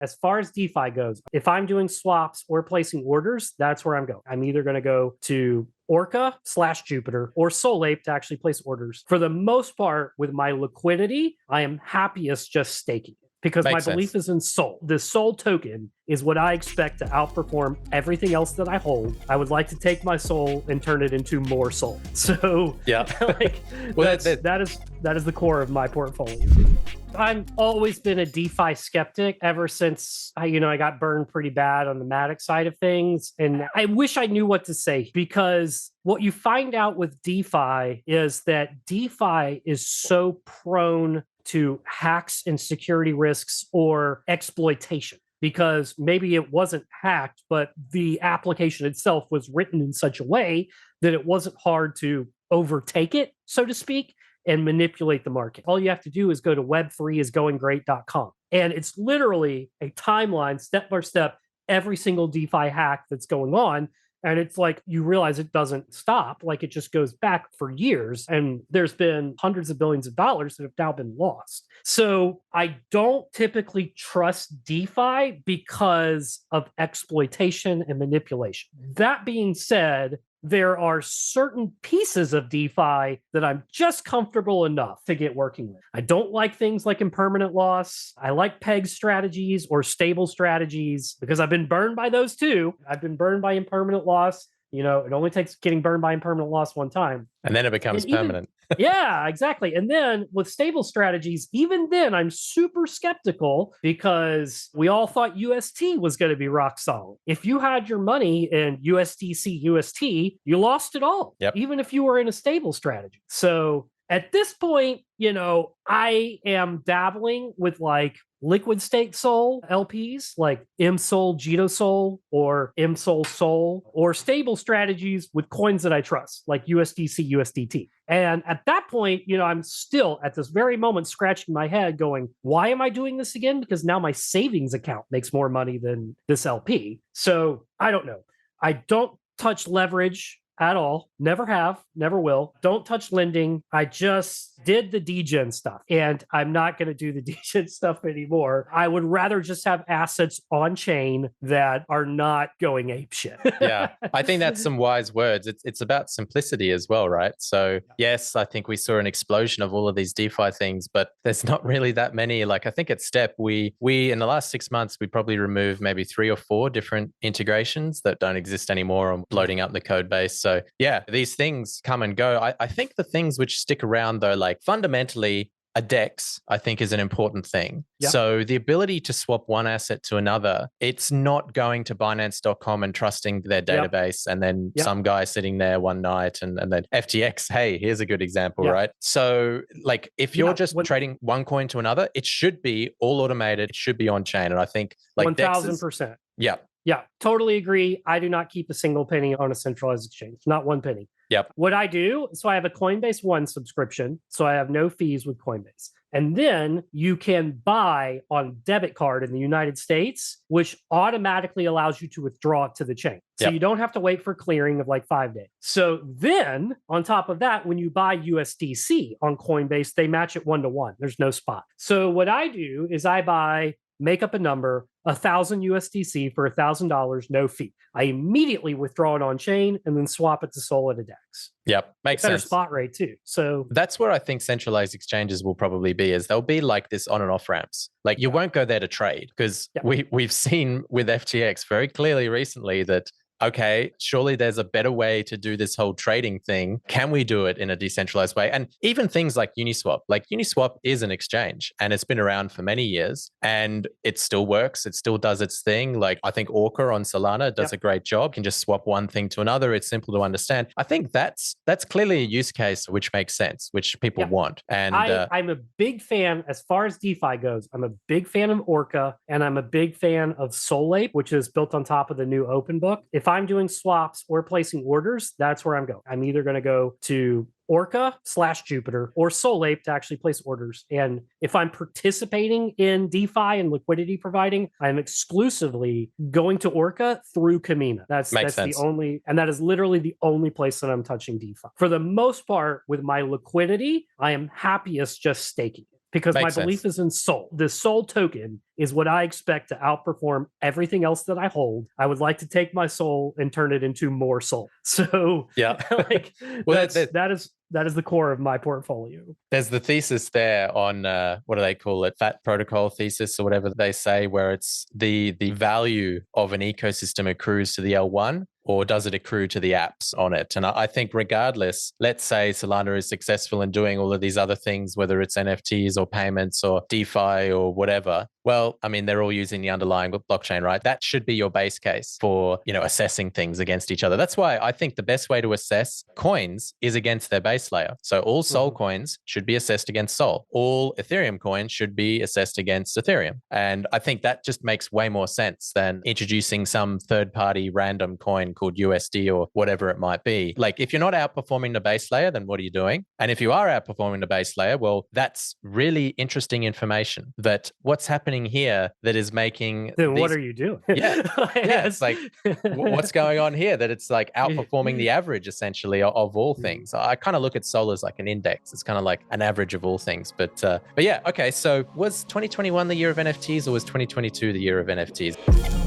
as far as DeFi goes, if I'm doing swaps or placing orders, that's where I'm going. I'm either going to go to Orca/Jupiter or Solape to actually place orders. For the most part, with my liquidity, I am happiest just staking it because my belief is in Sol. The Sol token is what I expect to outperform everything else that I hold. I would like to take my Sol and turn it into more Sol. So yeah, well, that is the core of my portfolio. I've always been a DeFi skeptic ever since I got burned pretty bad on the Matic side of things. And I wish I knew what to say, because what you find out with DeFi is that DeFi is so prone to hacks and security risks or exploitation, because maybe it wasn't hacked, but the application itself was written in such a way that it wasn't hard to overtake it, so to speak, and manipulate the market. All you have to do is go to web3isgoinggreat.com. And it's literally a timeline, step by step, every single DeFi hack that's going on. And it's like, you realize it doesn't stop. Like, it just goes back for years. And there's been hundreds of billions of dollars that have now been lost. So I don't typically trust DeFi because of exploitation and manipulation. That being said, there are certain pieces of DeFi that I'm just comfortable enough to get working with. I don't like things like impermanent loss. I like peg strategies or stable strategies because I've been burned by those too. I've been burned by impermanent loss. It only takes getting burned by impermanent loss one time. And then it becomes permanent. Yeah, exactly. And then with stable strategies, even then, I'm super skeptical because we all thought UST was going to be rock solid. If you had your money in USDC, UST, you lost it all, even if you were in a stable strategy. So at this point, I am dabbling with like liquid stake Sol LPs like MSol, JitoSol, or MSol Sol, or stable strategies with coins that I trust like USDC, USDT. And at that point, I'm still at this very moment scratching my head going, why am I doing this again? Because now my savings account makes more money than this LP. So I don't know. I don't touch leverage at all. Never have, never will. Don't touch lending. I just did the degen stuff, and I'm not going to do the degen stuff anymore. I would rather just have assets on chain that are not going apeshit. Yeah, I think that's some wise words. It's about simplicity as well, right? So yes, I think we saw an explosion of all of these DeFi things, but there's not really that many. Like, I think at Step, we in the last 6 months, we probably removed maybe 3 or 4 different integrations that don't exist anymore or bloating up the code base. So yeah, these things come and go. I think the things which stick around though, like fundamentally, a DEX, I think, is an important thing. Yep. So the ability to swap one asset to another, it's not going to Binance.com and trusting their database and then some guy sitting there one night and then FTX, hey, here's a good example, right? So like if you're just trading one coin to another, it should be all automated. It should be on chain. And I think like 1000%. Yeah, totally agree. I do not keep a single penny on a centralized exchange, not one penny. Yep. What I do, so I have a Coinbase One subscription, so I have no fees with Coinbase. And then you can buy on debit card in the United States, which automatically allows you to withdraw it to the chain. So you don't have to wait for clearing of like 5 days. So then on top of that, when you buy USDC on Coinbase, they match it 1-to-1. There's no spot. So what I do is I make up a number, 1,000 USDC for $1,000, no fee. I immediately withdraw it on chain and then swap it to Sol at a DEX. Yep, makes better sense. Spot rate too. So that's where I think centralized exchanges will probably be, is they'll be like this on and off ramps. Like you won't go there to trade because we've seen with FTX very clearly recently that okay, surely there's a better way to do this whole trading thing. Can we do it in a decentralized way? And even things like Uniswap is an exchange and it's been around for many years and it still works. It still does its thing. Like I think Orca on Solana does a great job. You can just swap one thing to another. It's simple to understand. I think that's clearly a use case which makes sense, which people want. And I'm a big fan, as far as DeFi goes, I'm a big fan of Orca and I'm a big fan of Solape, which is built on top of the new open book. If I'm doing swaps or placing orders, that's where I'm going. I'm either going to go to Orca/Jupiter or Solape to actually place orders. And if I'm participating in DeFi and liquidity providing, I'm exclusively going to Orca through Kamina. That's the only, and that is literally the only place that I'm touching DeFi. For the most part, with my liquidity, I am happiest just staking it because Makes my belief sense. is in Sol. The Sol token is what I expect to outperform everything else that I hold. I would like to take my Sol and turn it into more Sol. So Yeah. like Well, that is the core of my portfolio. there's the thesis there on what do they call it? Fat protocol thesis or whatever they say, where it's the value of an ecosystem accrues to the L1, or does it accrue to the apps on it? And I think regardless, let's say Solana is successful in doing all of these other things, whether it's NFTs or payments or DeFi or whatever. Well, I mean, they're all using the underlying blockchain, right? That should be your base case for, assessing things against each other. That's why I think the best way to assess coins is against their base layer. So all Sol coins should be assessed against Sol. All Ethereum coins should be assessed against Ethereum. And I think that just makes way more sense than introducing some third-party random coin called USD or whatever it might be. Like, if you're not outperforming the base layer, then what are you doing? And if you are outperforming the base layer, well, that's really interesting information. That what's happening here that is making then what are you doing? Yeah. It's like, what's going on here that it's like outperforming the average essentially of all things. I kind of look at Sol as like an index. It's kind of like an average of all things. But yeah, okay. So was 2021 the year of NFTs, or was 2022 the year of NFTs?